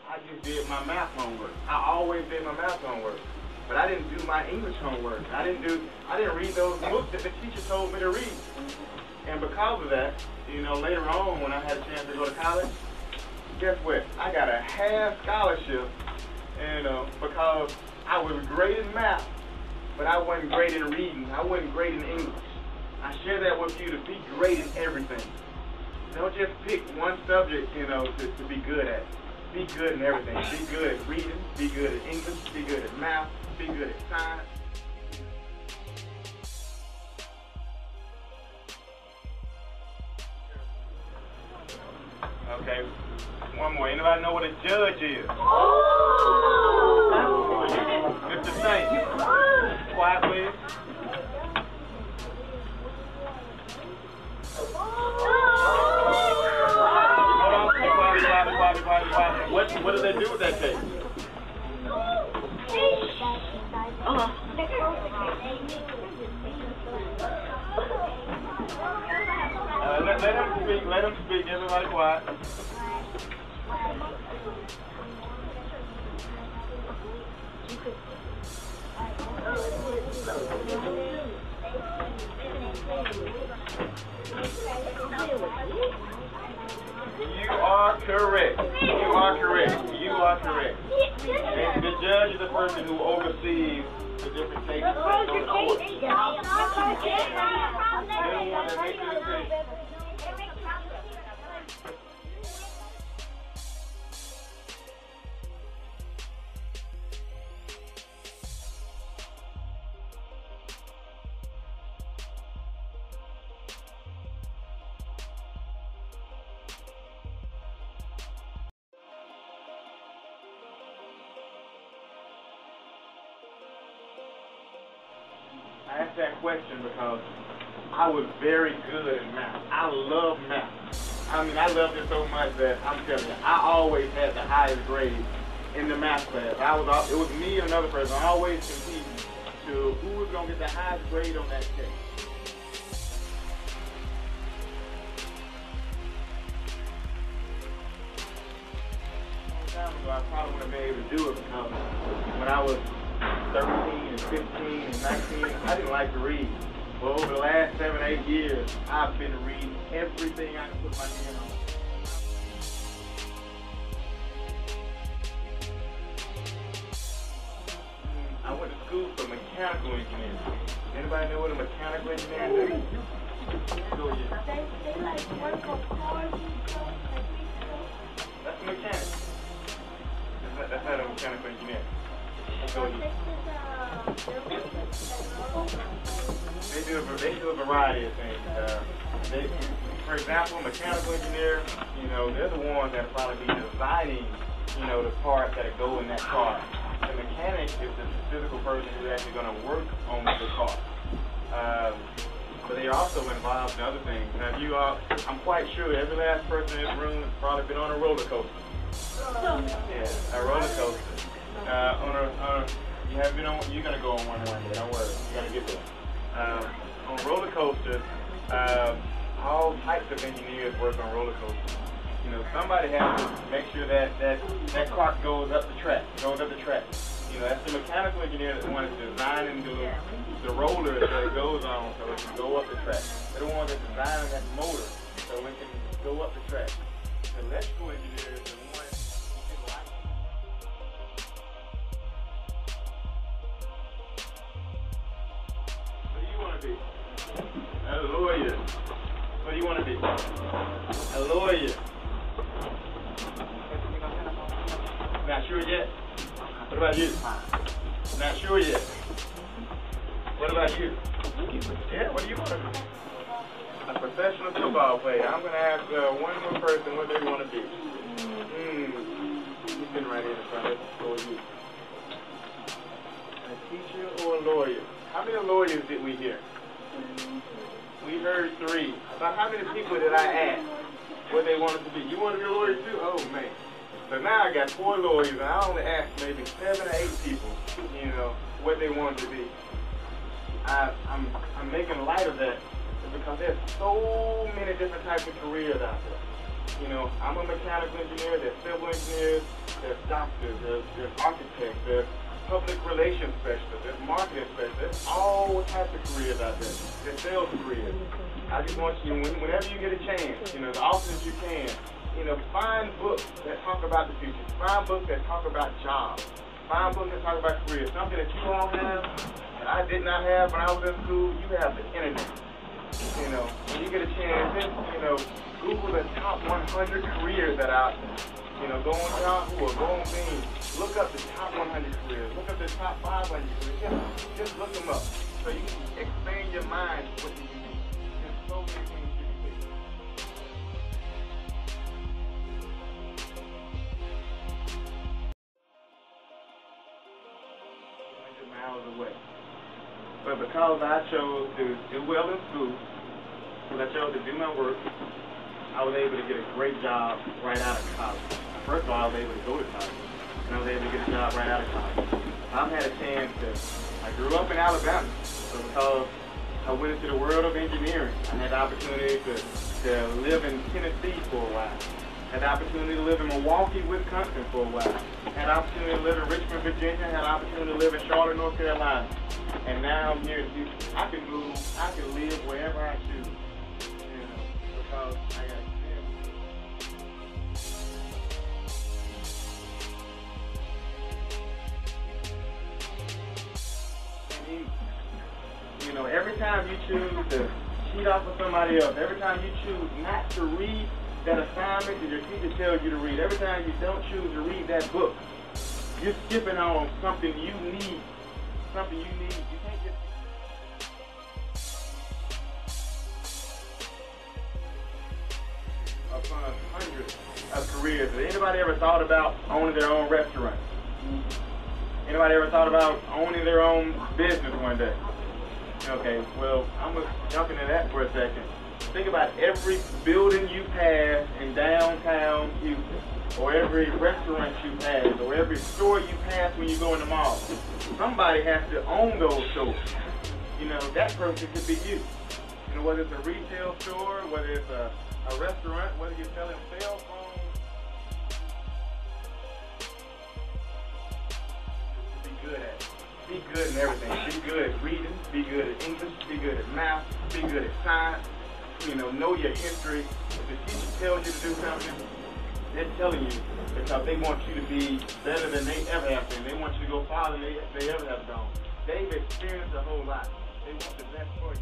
I just did my math homework. I always did my math homework. But I didn't do my English homework. I didn't read those books that the teacher told me to read. And because of that, you know, later on when I had a chance to go to college, guess what? I got a half scholarship, you know, because I was great in math, but I wasn't great in reading. I wasn't great in English. I share that with you to be great in everything. Don't just pick one subject, you know, to be good at. Be good in everything. Be good at reading, be good at English, be good at math, be good at science. Okay, one more. Anybody know what a judge is? Mr. Saint. Quiet, please. What do they do with that tape? Let him speak, everybody quiet. You are correct. You are correct. You are correct. And the judge is the person who oversees the different cases that go to court. They're the one that makes the decision. I asked that question because I was very good at math. I love math. I mean, I loved it so much that I'm telling you, I always had the highest grade in the math class. It was me and another person. I always competing to who was going to get the highest grade on that test. A long time ago, I probably wouldn't have been able to do it because when I was 13 and 15 and 19, I didn't like to read. But over the last 7, 8 years, I've been reading everything I can put my hand on. I went to school for mechanical engineering. Anybody know what a mechanical engineer is? Go ahead. They like work on cars and stuff, like that's a mechanic. That's not a mechanical engineer. They do a variety of things. For example, mechanical engineer, you know, they're the ones that probably be designing, you know, the parts that go in that car. The mechanic is the physical person who's actually going to work on the car. But they are also involved in other things. Now, I'm quite sure every last person in this room has probably been on a roller coaster. Yeah, a roller coaster. You haven't been on. You're gonna go on one day. Don't worry. You're gonna get there. On roller coasters, all types of engineers work on roller coasters. You know, somebody has to make sure that cart goes up the track. You know, that's the mechanical engineer that's the one that's designing the roller that it goes on so it can go up the track. They're the one that's designing that motor so it can go up the track. The electrical engineer is the one. A lawyer. What do you want to be? A lawyer. Not sure yet? What about you? Not sure yet. What about you? Yeah, what do you want to be? A professional football player. I'm going to ask one more person what they want to be. You're sitting right here in front of us. Who are you? A teacher or a lawyer? How many lawyers did we hear? We heard 3. About how many people did I ask what they wanted to be? You want to be a lawyer too? Oh man. So now I got 4 lawyers and I only asked maybe 7 or 8 people, you know, what they wanted to be. I'm making light of that because there's so many different types of careers out there. You know, I'm a mechanical engineer, there's civil engineers, there's doctors, there's architects, there's public relations specialists, there's marketing specialists, there's all types of careers out there. There's sales careers. I just want you, whenever you get a chance, you know, as often as you can, you know, find books that talk about the future. Find books that talk about jobs. Find books that talk about careers. Something that you all have that I did not have when I was in school, you have the internet. You know, when you get a chance, just, you know, Google the top 100 careers that are out there. You know, go on Yahoo or go on Bing. Look up the top 100 careers. Look up the top 500 careers. Just look them up so you can expand your mind to what you need. There's so many things you can do. 100 miles away. But because I chose to do well in school, because I chose to do my work, I was able to get a great job right out of college. First of all, I was able to go to college, and I was able to get a job right out of college. I've had a chance to, I grew up in Alabama, so because I went into the world of engineering, I had the opportunity to live in Tennessee for a while. Had the opportunity to live in Milwaukee, Wisconsin for a while. Had the opportunity to live in Richmond, Virginia. Had the opportunity to live in Charlotte, North Carolina. And now I'm here in Houston. I can move, I can live wherever I choose. You know, because I got you know, every time you choose to cheat off of somebody else, every time you choose not to read that assignment that your teacher tells you to read, every time you don't choose to read that book, you're skipping on something you need. Something you need. You can't just upon hundreds of careers. Has anybody ever thought about owning their own restaurant? Anybody ever thought about owning their own business one day? Okay, well, I'm going to jump into that for a second. Think about every building you pass in downtown Houston, or every restaurant you pass, or every store you pass when you go in the mall. Somebody has to own those stores. You know, that person could be you. You know, whether it's a retail store, whether it's a restaurant, whether you're selling cell phones. Be good at it. Be good in everything. Be good at reading. Be good at English. Be good at math. Be good at science. You know your history. If the teacher tells you to do something, they're telling you because they want you to be better than they ever have been. They want you to go farther than they ever have gone. They've experienced a whole lot. They want the best for you.